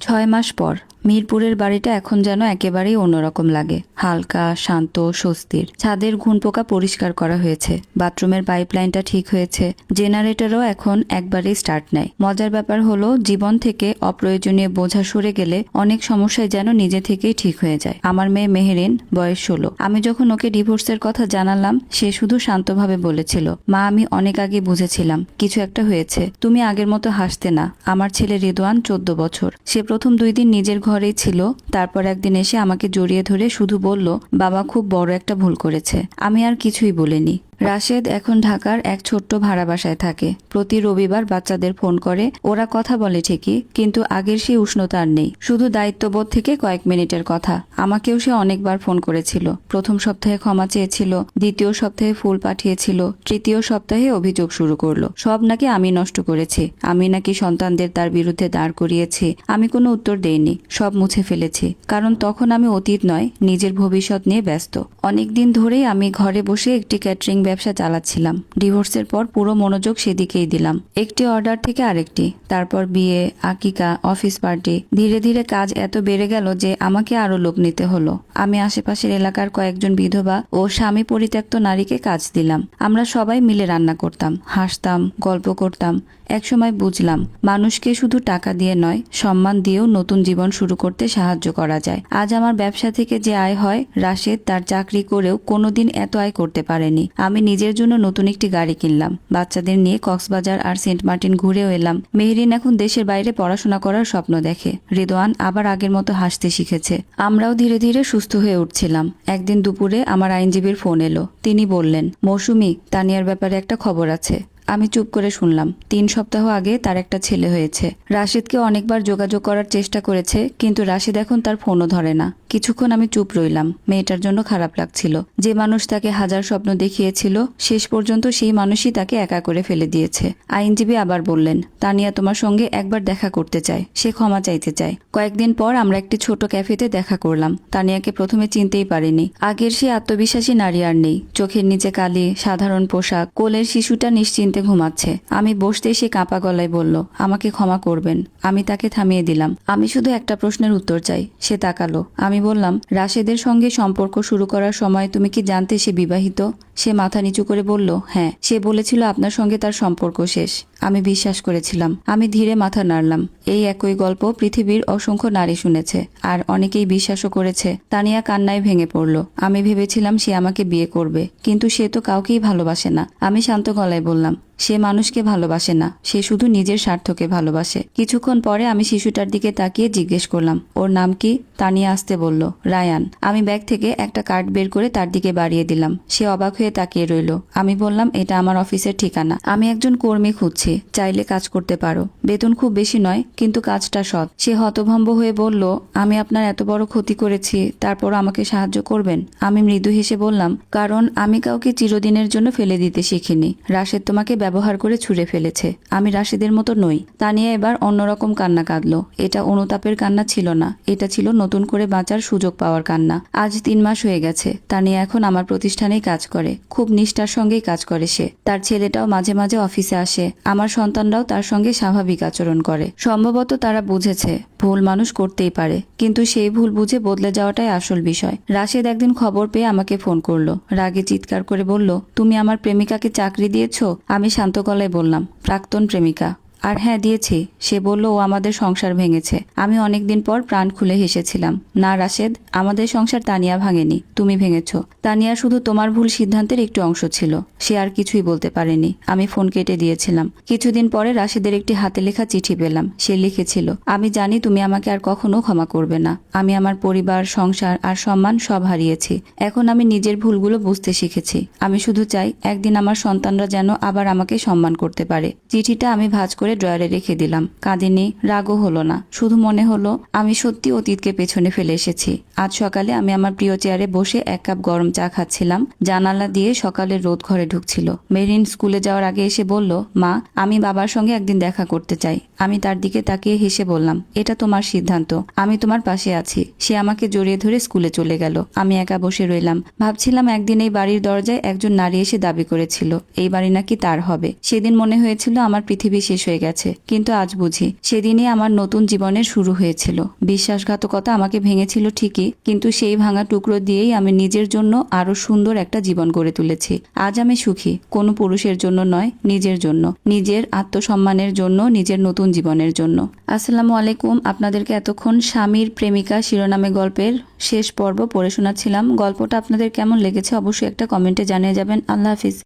6 মাস পর মিরপুরের বাড়িটা এখন যেন একেবারেই অন্যরকম লাগে। হালকা, শান্ত, স্বস্তির। ছাদের ঘুনপোকা পরিষ্কার করা হয়েছে, বাথরুমের পাইপলাইনটা ঠিক হয়েছে, জেনারেটরও এখন একবারেই স্টার্ট নেয়। মজার ব্যাপার হলো, জীবন থেকে অপ্রয়োজনীয় বোঝা সরে গেলে অনেক সমস্যায় যেন নিজে থেকেই ঠিক হয়ে যায়। আমার মেয়ে মেহেরিন, বয়স 16। আমি যখন ওকে ডিভোর্সের কথা জানালাম, সে শুধু শান্তভাবে বলেছিল, মা আমি অনেক আগে বুঝেছিলাম কিছু একটা হয়েছে। তুমি আগের মতো হাসতে না। আমার ছেলে রিদওয়ান 14 বছর। সে প্রথম 2 দিন নিজের ঘরেই ছিল, তারপর একদিন এসে আমাকে জড়িয়ে ধরে শুধু বলল, বাবা খুব বড় একটা ভুল করেছে। আমি আর কিছুই বলিনি। রাশেদ এখন ঢাকার এক ছোট্ট ভাড়া বাসায় থাকে। প্রতি রবিবার বাচ্চাদের ফোন করে। ওরা কথা বলে ঠিকই, কিন্তু আগের সেই উষ্ণতা আর নেই। শুধু দায়িত্ববোধ থেকে কয়েক মিনিটের কথা। আমাকেও সে অনেকবার ফোন করেছিল। প্রথম সপ্তাহে ক্ষমা চেয়েছিল, দ্বিতীয় সপ্তাহে ফুল পাঠিয়েছিল, তৃতীয় সপ্তাহে অভিযোগ শুরু করলো, সব নাকি আমি নষ্ট করেছি, আমি নাকি সন্তানদের তার বিরুদ্ধে দাঁড় করিয়েছি। আমি কোনো উত্তর দেইনি, সব মুছে ফেলেছি, কারণ তখন আমি অতীত নয়, নিজের ভবিষ্যৎ নিয়ে ব্যস্ত। অনেকদিন ধরেই আমি ঘরে বসে একটি ক্যাটারিং ব্যবসা চালাচ্ছিলাম। ডিভোর্সের পর পুরো মনোযোগ সেদিকেই দিলাম। একটি অর্ডার থেকে আরেকটি, তারপর বিয়ে, আকিকা, অফিস পার্টি। ধীরে ধীরে কাজ এত বেড়ে গেল যে আমাকে আরো লোক নিতে হলো। আমি আশেপাশের এলাকার কয়েকজন বিধবা ও স্বামী পরিত্যক্ত নারীকে কাজ দিলাম। আমরা সবাই মিলে রান্না করতাম, হাসতাম, গল্প করতাম। একসময় বুঝলাম, মানুষকে শুধু টাকা দিয়ে নয়, সম্মান দিয়েও নতুন জীবন শুরু করতে সাহায্য করা যায়। আজ আমার ব্যবসা থেকে যে আয় হয়, রাশেদ তার চাকরি করেও কোনোদিন এত আয় করতে পারেনি। আমি নিজের জন্য নতুন একটি গাড়ি কিনলাম, বাচ্চাদের নিয়ে কক্সবাজার আর সেন্ট মার্টিন ঘুরেও এলাম। মেহেরিন এখন দেশের বাইরে পড়াশোনা করার স্বপ্ন দেখে। রিদওয়ান আবার আগের মতো হাসতে শিখেছে। আমরাও ধীরে ধীরে সুস্থ হয়ে উঠছিলাম। একদিন দুপুরে আমার আইনজীবীর ফোন এলো। তিনি বললেন, মৌসুমী, তানিয়ার ব্যাপারে একটা খবর আছে। আমি চুপ করে শুনলাম। 3 সপ্তাহ আগে তার একটা ছেলে হয়েছে। রাশেদকে অনেকবার যোগাযোগ করার চেষ্টা করেছে, কিন্তু রাশেদ এখন তার ফোনও ধরে না। কিছুক্ষণ আমি চুপ রইলাম। মেয়েটার জন্য খারাপ লাগছিল। যে মানুষ তাকে হাজার স্বপ্ন দেখিয়েছিল, শেষ পর্যন্ত সেই মানুষই তাকে একা করে ফেলে দিয়েছে। আইনজীবী আবার বললেন, তানিয়া তোমার সঙ্গে একবার দেখা করতে চায়, সে ক্ষমা চাইতে চায়। কয়েকদিন পর আমরা একটি ছোট ক্যাফেতে দেখা করলাম। তানিয়াকে প্রথমে চিনতেই পারিনি। আগের সে আত্মবিশ্বাসী নারী আর নেই। চোখের নিচে কালি, সাধারণ পোশাক, কোলের শিশুটা নিশ্চিন্তে ঘুমাচ্ছে। আমি বসতে সে কাঁপা গলায় বলল, আমাকে ক্ষমা করবেন। আমি তাকে থামিয়ে দিলাম। আমি শুধু একটা প্রশ্নের উত্তর চাই। সে তাকালো। আমি বললাম, রাশেদের সঙ্গে সম্পর্ক শুরু করার সময় তুমি কি জানতে সে বিবাহিত? সে মাথা নিচু করে বলল, হ্যাঁ। সে বলেছিল আপনার সঙ্গে তার সম্পর্ক শেষ। আমি বিশ্বাস করেছিলাম। আমি ধীরে মাথা নাড়লাম। এই একই গল্প পৃথিবীর অসংখ্য নারী শুনেছে, আর অনেকেই বিশ্বাসও করেছে। তানিয়া কান্নায় ভেঙে পড়ল। আমি ভেবেছিলাম সে আমাকে বিয়ে করবে, কিন্তু সে তো কাউকেই ভালোবাসে না। আমি শান্ত গলায় বললাম, সে মানুষকে ভালোবাসে না, সে শুধু নিজের স্বার্থকে ভালোবাসে। কিছুক্ষণ পরে আমি শিশুটার দিকে তাকিয়ে জিজ্ঞেস করলাম, ওর নাম কি? তানিয়া আসতে বলল, রায়ান। আমি ব্যাগ থেকে একটা কার্ড বের করে তার দিকে বাড়িয়ে দিলাম। সে অবাক হয়ে তাকিয়ে রইল। আমি বললাম, এটা আমার অফিসের ঠিকানা। আমি একজন কর্মী খুঁজছি, চাইলে কাজ করতে পারো। বেতন খুব বেশি নয়, কিন্তু কাজটা সৎ। সে হতভম্ব হয়ে বলল, আমি আপনার এত বড় ক্ষতি করেছি, তারপর আমাকে সাহায্য করবেন? আমি মৃদু হেসে বললাম, কারণ আমি কাউকে চিরদিনের জন্য ফেলে দিতে শিখিনি। রাশেদ তোমাকে ব্যবহার করে ছুঁড়ে ফেলেছে। আমি রাশেদের মতো নই। তানিয়া এবার অন্যরকম কান্না কাঁদলো। এটা অনুতাপের কান্না ছিল না, এটা ছিল নতুন করে বাঁচার সুযোগ পাওয়ার কান্না। আজ 3 মাস হয়ে গেছে। তানিয়া এখন আমার প্রতিষ্ঠানেই কাজ করে। খুব নিষ্ঠার সঙ্গেই কাজ করে সে। তার ছেলেটাও মাঝে মাঝে অফিসে আসে। আমার সন্তানরাও তার সঙ্গে স্বাভাবিক আচরণ করে। সম্ভবত তারা বুঝেছে, ভুল মানুষ করতেই পারে, কিন্তু সেই ভুল বুঝে বদলে যাওয়াটাই আসল বিষয়। রাশেদ একদিন খবর পেয়ে আমাকে ফোন করলো। রাগে চিৎকার করে বলল, তুমি আমার প্রেমিকাকে চাকরি দিয়েছো? আমি শান্ত গলায় বললাম, প্রাক্তন প্রেমিকা। আর হ্যাঁ, দিয়েছি। সে বলল, ও আমাদের সংসার ভেঙেছে। আমি অনেকদিন পর প্রাণ খুলে হেসেছিলাম। না রাশেদ, আমাদের সংসার তানিয়া ভাঙেনি, তুমি ভেঙেছো। তানিয়া শুধু তোমার ভুল সিদ্ধান্তের একটু অংশ ছিল। সে আর কিছুই বলতে পারেনি। আমি ফোন কেটে দিয়েছিলাম। কিছুদিন পরে রাশেদের একটি হাতে লেখা চিঠি পেলাম। সে লিখেছিল, আমি জানি তুমি আমাকে আর কখনো ক্ষমা করবে না। আমি আমার পরিবার, সংসার আর সম্মান সব হারিয়েছি। এখন আমি নিজের ভুলগুলো বুঝতে শিখেছি। আমি শুধু চাই একদিন আমার সন্তানরা যেন আবার আমাকে সম্মান করতে পারে। চিঠিটা আমি ভাঁজ করে ড্রয়ারে রেখে দিলাম। কাঁদিনি, রাগও হলো না। শুধু মনে হলো আমি সত্যি অতীতকে পেছনে ফেলে এসেছি। আজ সকালে আমি আমার প্রিয় চেয়ারে বসে 1 কাপ গরম চা খাচ্ছিলাম। জানালা দিয়ে সকালের রোদ ঘরে ঢুকছিল। মেরিন স্কুলে যাওয়ার আগে এসে বলল, মা, আমি বাবার সঙ্গে একদিন দেখা করতে চাই। আমি তার দিকে তাকিয়ে হেসে বললাম, এটা তোমার সিদ্ধান্ত, আমি তোমার পাশে আছি। সে আমাকে জড়িয়ে ধরে স্কুলে চলে গেল। আমি একা বসে রইলাম। ভাবছিলাম, একদিন এই বাড়ির দরজায় একজন নারী এসে দাবি করেছিল এই বাড়ি নাকি তার হবে। সেদিন মনে হয়েছিল আমার পৃথিবী শেষ হয়ে গেছে, কিন্তু আজ বুঝি সেদিনই আমার নতুন জীবনের শুরু হয়েছিল। বিশ্বাসঘাতকতা আমাকে ভেঙেছিল ঠিকই, কিন্তু সেই ভাঙা টুকরো দিয়েই আমি নিজের জন্য আরো সুন্দর একটা জীবন গড়ে তুলেছি। আজ আমি সুখী, কোনো পুরুষের জন্য নয়, নিজের জন্য, নিজের আত্মসম্মানের জন্য, নিজের নতুন জীবনের জন্য। আসসালামু আলাইকুম। আপনাদেরকে এতক্ষণ স্বামীর প্রেমিকা শিরোনামে গল্পের শেষ পর্ব পড়ে শোনাচ্ছিলাম। গল্পটা আপনাদের কেমন লেগেছে অবশ্যই একটা কমেন্টে জানিয়ে যাবেন। আল্লাহ হাফিজ।